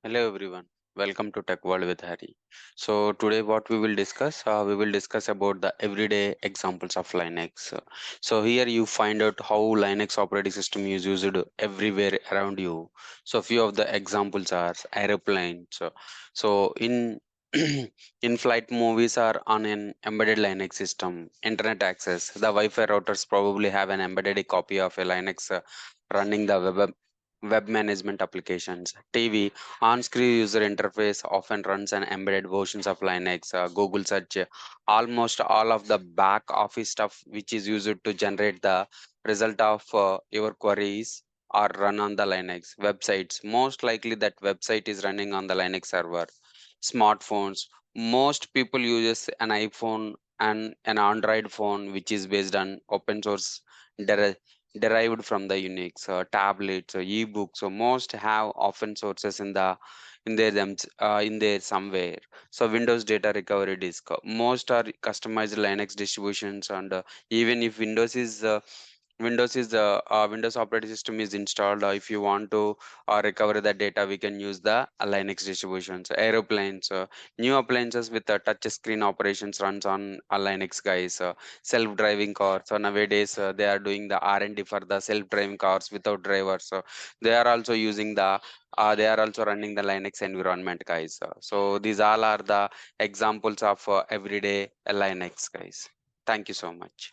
Hello everyone, welcome to Tech World with Harry. So today what we will discuss about the everyday examples of Linux. So here you find out how Linux operating system is used everywhere around you. So few of the examples are aeroplanes. So in in-flight movies are on an embedded Linux system. Internet access, the Wi-Fi routers probably have an embedded copy of a Linux running the web management applications. TV on-screen user interface often runs an embedded versions of Linux. Google search, almost all of the back office stuff which is used to generate the result of your queries are run on the Linux. Websites, most likely that website is running on the Linux server. Smartphones, most people uses an iPhone and an Android phone which is based on open source derived from the Unix. Tablets, ebooks, so most have often sources in there somewhere. So Windows data recovery disk, most are customized Linux distributions, and even if Windows operating system is installed, if you want to recover the data, we can use the Linux distributions. Aeroplanes, new appliances with touch screen operations runs on Linux, guys. Self-driving cars, so nowadays they are doing the R&D for the self-driving cars without drivers. So they are also running the Linux environment, guys. So these all are the examples of everyday Linux, guys. Thank you so much.